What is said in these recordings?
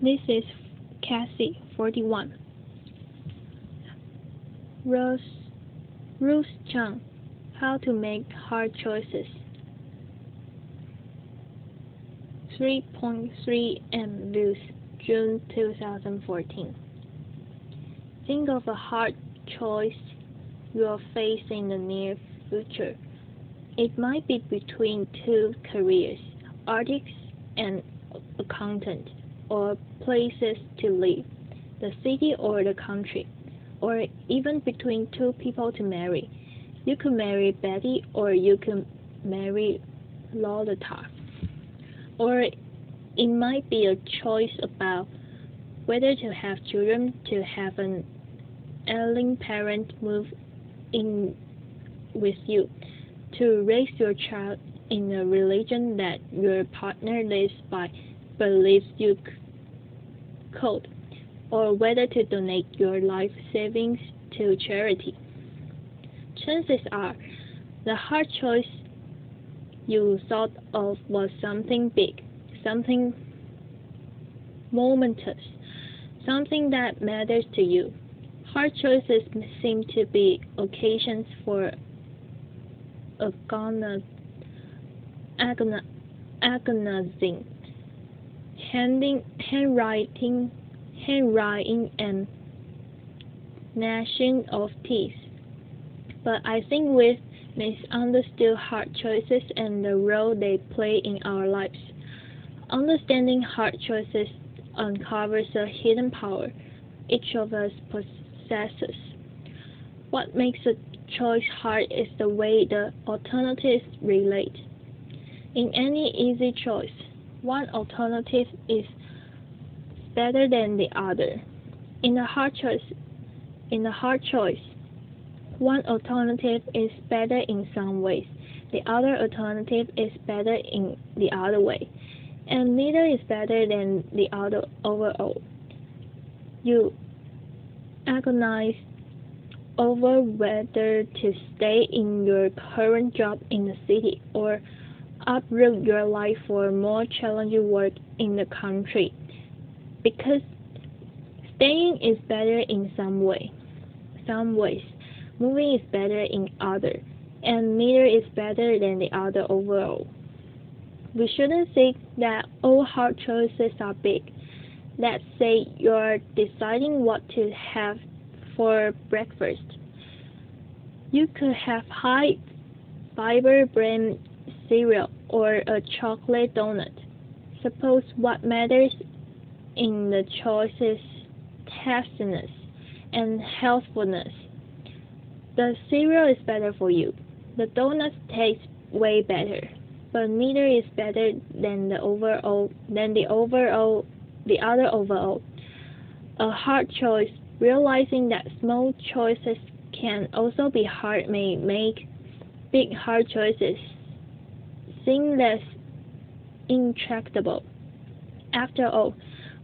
This is Cassie, 41. Ruth Chang, How to Make Hard Choices. 3.3 M views, June 2014. Think of a hard choice you will face in the near future. It might be between two careers, artist and accountant, or places to live, the city or the country, or even between two people to marry. You could marry Betty or you could marry Lolita. Or it might be a choice about whether to have children, to have an ailing parent move in with you, to raise your child in a religion that your partner lives by believes you could, or whether to donate your life savings to charity. Chances are, the hard choice you thought of was something big, something momentous, something that matters to you. Hard choices seem to be occasions for agonizing, handwriting, and gnashing of teeth. But I think we've misunderstood hard choices and the role they play in our lives. Understanding hard choices uncovers a hidden power each of us possesses. What makes a choice hard is the way the alternatives relate. In any easy choice, one alternative is better than the other. In a hard choice, one alternative is better in some ways, the other alternative is better in the other way, and neither is better than the other overall. You agonize over whether to stay in your current job in the city or uproot your life for more challenging work in the country, because staying is better in some ways, moving is better in others, and neither is better than the other overall. We shouldn't think that all hard choices are big. Let's say you're deciding what to have for breakfast. You could have high fiber bran cereal or a chocolate donut. Suppose what matters in the choice is tastiness and healthfulness. The cereal is better for you. The donut tastes way better, but neither is better than the other overall. A hard choice, realizing that small choices can also be hard, may make big hard choices seem less intractable. After all,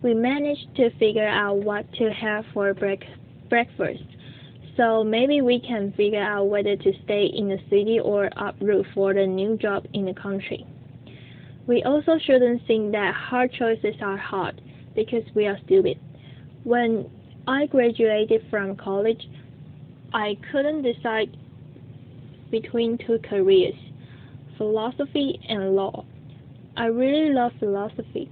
we managed to figure out what to have for breakfast, so maybe we can figure out whether to stay in the city or uproot for the new job in the country. We also shouldn't think that hard choices are hard because we are stupid. When I graduated from college, I couldn't decide between two careers, philosophy and law. I really love philosophy.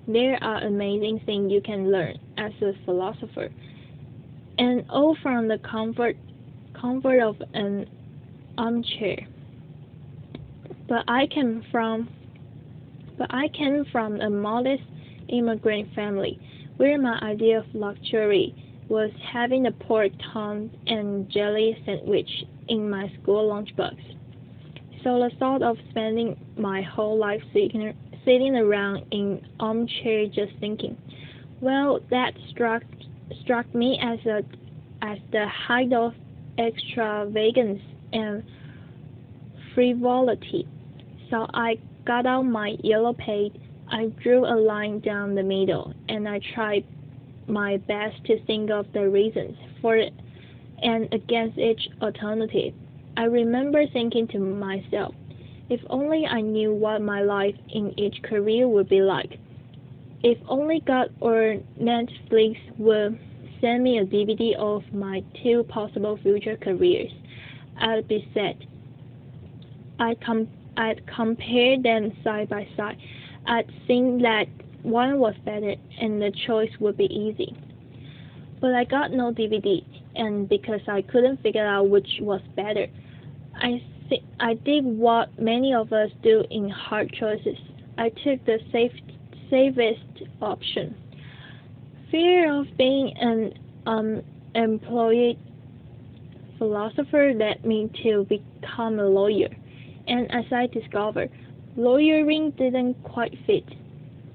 There are amazing things you can learn as a philosopher, and all from the comfort of an armchair. But I came from a modest immigrant family, where my idea of luxury was having a pork tongue and jelly sandwich in my school lunchbox. So the thought of spending my whole life sitting around in armchair just thinking, well, that struck me as the height of extravagance and frivolity. So I got out my yellow pad, I drew a line down the middle, and I tried my best to think of the reasons for and against each alternative. I remember thinking to myself, if only I knew what my life in each career would be like, If only God or Netflix would send me a DVD of my two possible future careers, I'd be set. I'd compare them side by side. I'd think that one was better and the choice would be easy. But I got no DVD, and because I couldn't figure out which was better, I did what many of us do in hard choices. I took the safest option. Fear of being an unemployed philosopher led me to become a lawyer, and as I discovered, lawyering didn't quite fit.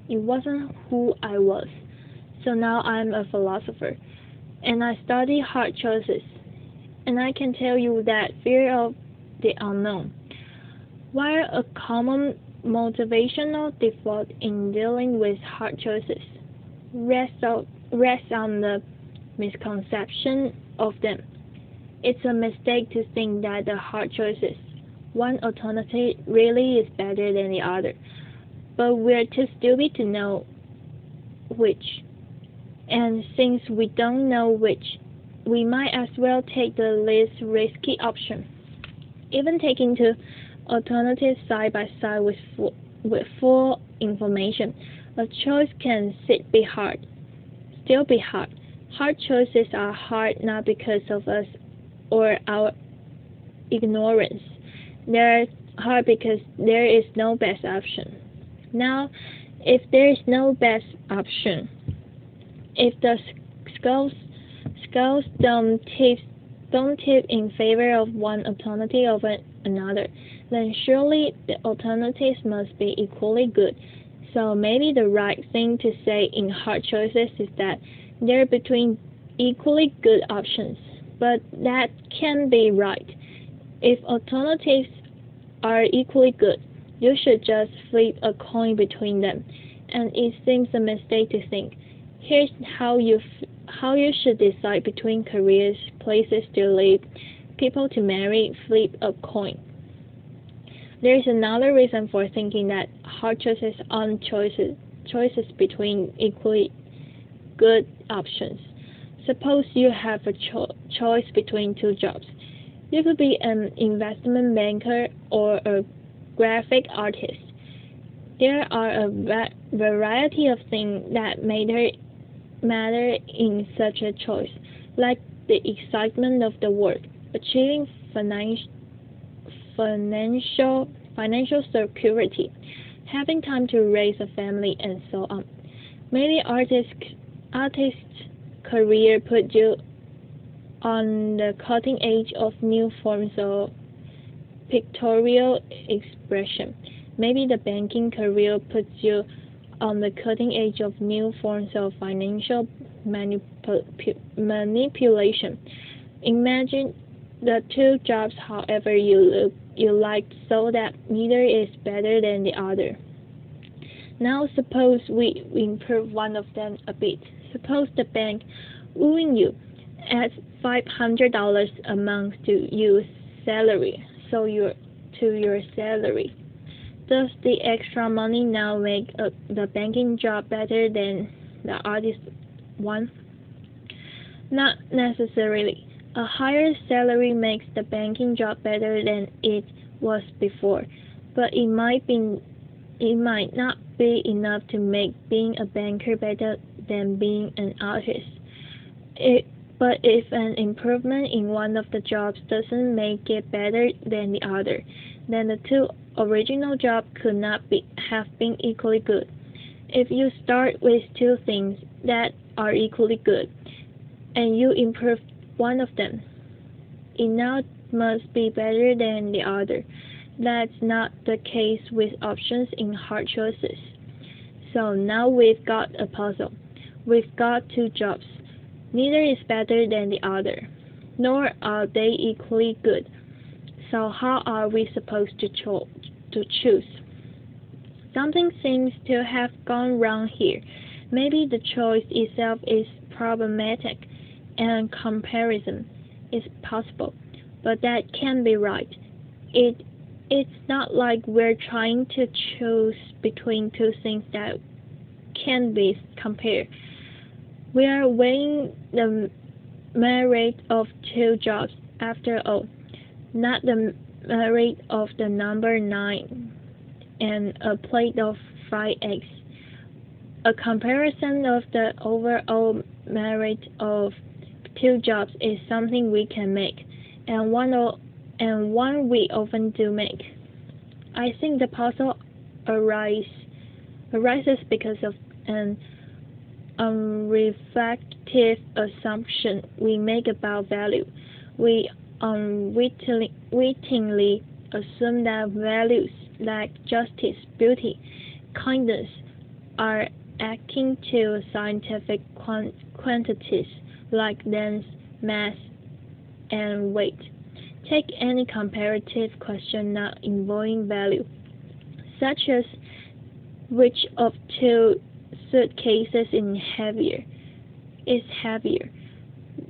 It wasn't who I was. So now I'm a philosopher, and I study hard choices. And I can tell you that fear of the unknown, while a common motivational default in dealing with hard choices, rests on the misconception of them. It's a mistake to think that the hard choices, one alternative really is better than the other, but we're too stupid to know which. And since we don't know which, we might as well take the least risky option. Even taking two alternatives side by side with full information, a choice can still be hard. Hard choices are hard not because of us or our ignorance. They're hard because there is no best option. Now, if there is no best option, if the scales don't tip in favor of one alternative over another, then surely the alternatives must be equally good. So maybe the right thing to say in hard choices is that they're between equally good options, but that can't be right. If alternatives are equally good, you should just flip a coin between them, and it seems a mistake to think, here's how you should decide between careers, places to live, people to marry, flip a coin. There is another reason for thinking that hard choices aren't choices between equally good options. Suppose you have a choice between two jobs. You could be an investment banker or a graphic artist. There are a variety of things that matter in such a choice, like the excitement of the work, achieving financial security, having time to raise a family, and so on. Maybe artist's career put you on the cutting edge of new forms of pictorial expression. Maybe the banking career puts you on the cutting edge of new forms of financial manipulation. Imagine the two jobs however you like, so that neither is better than the other. Now suppose we improve one of them a bit. Suppose the bank wooing you adds $500 a month to your salary. To your salary. Does the extra money now make the banking job better than the artist one? Not necessarily. A higher salary makes the banking job better than it was before, but it might not be enough to make being a banker better than being an artist. But if an improvement in one of the jobs doesn't make it better than the other, then the two original jobs could not have been equally good. If you start with two things that are equally good, and you improve one of them, it now must be better than the other. That's not the case with options in hard choices. So now we've got a puzzle. We've got two jobs. Neither is better than the other, nor are they equally good. So how are we supposed to choose? Something seems to have gone wrong here. Maybe the choice itself is problematic, and comparison is possible, but that can't be right. It's not like we're trying to choose between two things can't be compared. We are weighing the merit of two jobs after all, not the merit of the number 9 and a plate of fried eggs. A comparison of the overall merit of two jobs is something we can make, and one we often do make. I think the puzzle arises because of an unreflective assumption we make about value. We unwittingly assume that values like justice, beauty, kindness are akin to scientific quantities like length, mass, and weight. Take any comparative question not involving value, such as which of two suitcases is heavier.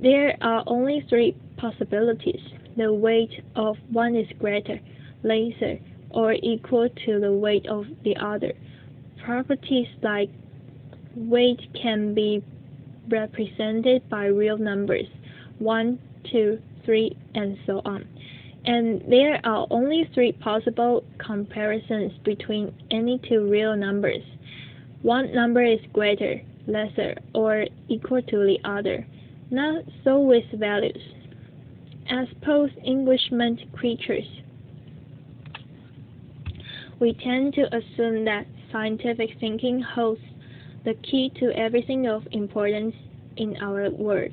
There are only three possibilities. The weight of one is greater, lesser, or equal to the weight of the other. Properties like weight can be represented by real numbers, 1, 2, 3, and so on. And there are only three possible comparisons between any two real numbers. One number is greater, lesser, or equal to the other. Not so with values. As post-Enlightenment creatures, we tend to assume that scientific thinking holds the key to everything of importance in our world.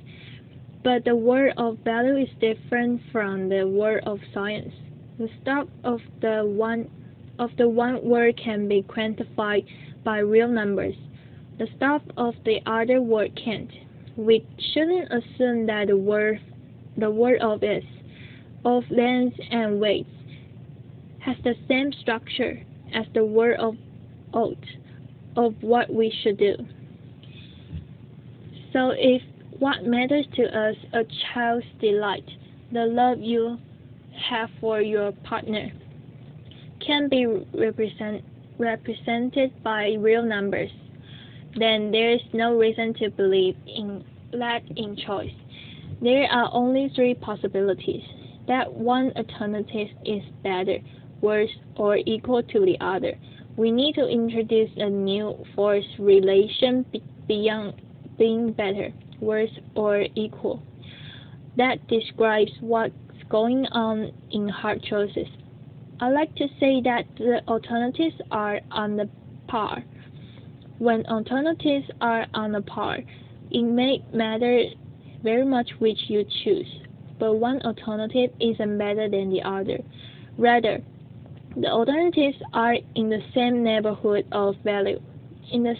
But the world of value is different from the world of science. The stuff of the one world can be quantified by real numbers. The stuff of the other world can't. We shouldn't assume that the world of length and weight has the same structure as the world of what we should do. So if what matters to us, a child's delight, the love you have for your partner, can be represented by real numbers, then there is no reason to believe in lack in choice. There are only three possibilities. That one alternative is better, worse, or equal to the other. We need to introduce a new force relation beyond being better, worse, or equal. That describes what's going on in hard choices. I like to say that the alternatives are on the par. When alternatives are on the par, it may matter very much which you choose, but one alternative isn't better than the other. Rather, the alternatives are in the same neighborhood of value, in the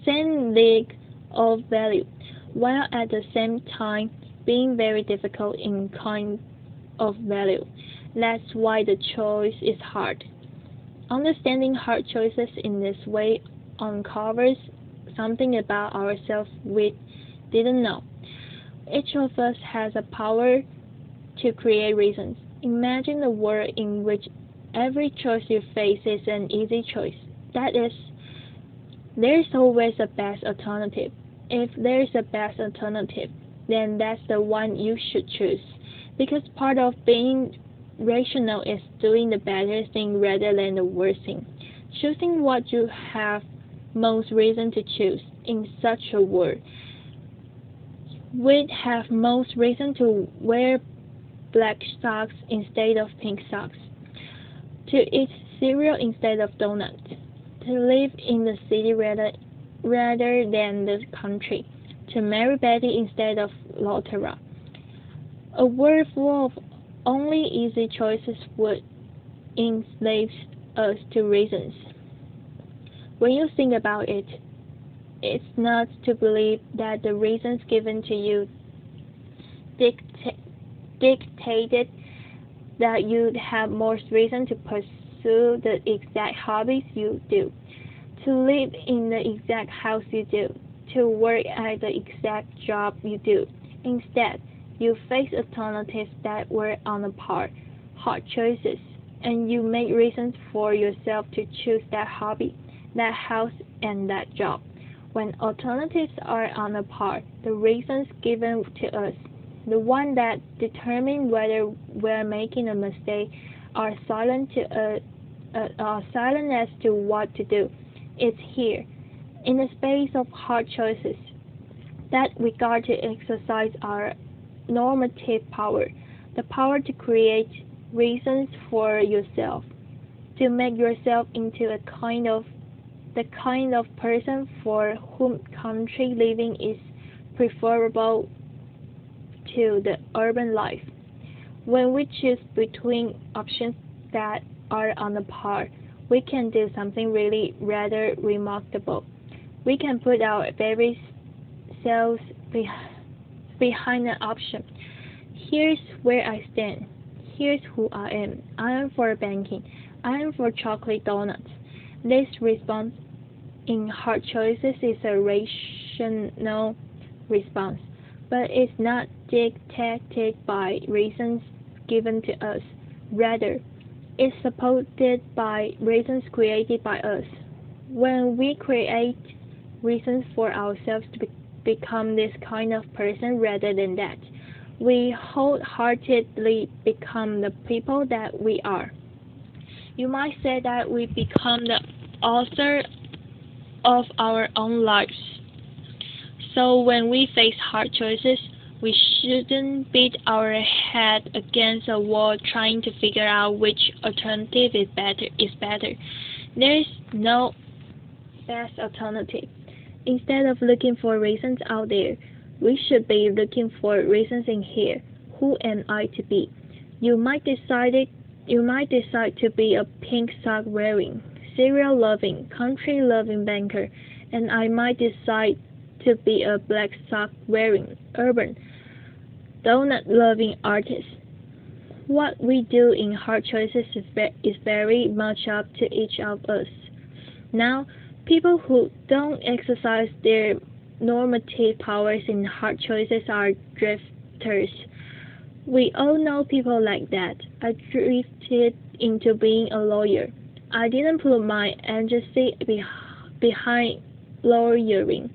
same league of value, while at the same time being very difficult in kind of value. That's why the choice is hard. Understanding hard choices in this way uncovers something about ourselves we didn't know. Each of us has a power to create reasons. Imagine a world in which every choice you face is an easy choice. That is, there is always a best alternative. If there is a best alternative, then that's the one you should choose. Because part of being rational is doing the better thing rather than the worst thing. Choosing what you have most reason to choose in such a world. We'd have most reason to wear black socks instead of pink socks, to eat cereal instead of donuts, to live in the city rather than the country, to marry Betty instead of Laura. A world full of only easy choices would enslave us to reasons. When you think about it, it's not to believe that the reasons given to you dictated that you'd have more reason to pursue the exact hobbies you do, to live in the exact house you do, to work at the exact job you do. Instead, you face alternatives that were on a par, hard choices, and you make reasons for yourself to choose that hobby, that house, and that job. When alternatives are on a par, the reasons given to us, the one that determine whether we're making a mistake, are silent as to what to do. It's here, in the space of hard choices, that we got to exercise our normative power, the power to create reasons for yourself, to make yourself into the kind of person for whom country living is preferable to the urban life. When we choose between options that are on a par, we can do something really rather remarkable. We can put our very selves behind an option. Here's where I stand. Here's who I am. I am for banking. I am for chocolate donuts. This response in hard choices is a rational response, but it's not dictated by reasons given to us. Rather, it's supported by reasons created by us. When we create reasons for ourselves to become this kind of person rather than that, we wholeheartedly become the people that we are. You might say that we become the author of our own lives. So when we face hard choices, we shouldn't beat our head against a wall trying to figure out which alternative is better. There is no best alternative. Instead of looking for reasons out there, we should be looking for reasons in here. Who am I to be? You might decide to be a pink sock wearing, cereal loving, country loving banker, and I might decide to be a black sock wearing, urban, donut loving artist. What we do in hard choices is very much up to each of us. Now, people who don't exercise their normative powers in hard choices are drifters. We all know people like that. I drifted into being a lawyer. I didn't put my agency behind lawyering.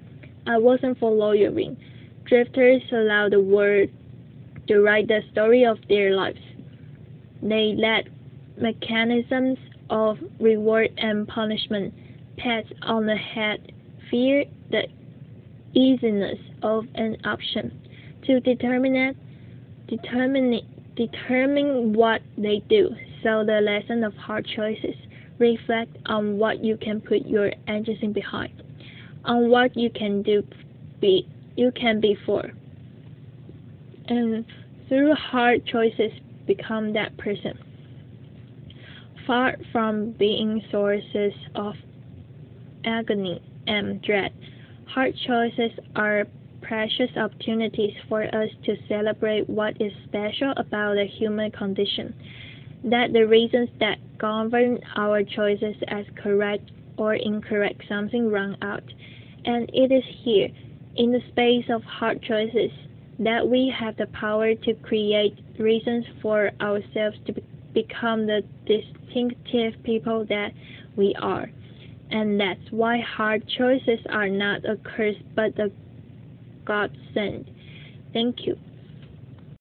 I wasn't for lawyering. Drifters allow the world to write the story of their lives. They let mechanisms of reward and punishment, pats on the head, fear, the easiness of an option, to determine what they do. So the lesson of hard choices: reflect on what you can put your agency behind, on what you can be for, and through hard choices become that person. Far from being sources of agony and dread, hard choices are precious opportunities for us to celebrate what is special about the human condition, that the reasons that govern our choices as correct or incorrect something run out. And it is here, in the space of hard choices, that we have the power to create reasons for ourselves to become the distinctive people that we are. And that's why hard choices are not a curse but a godsend. Thank you.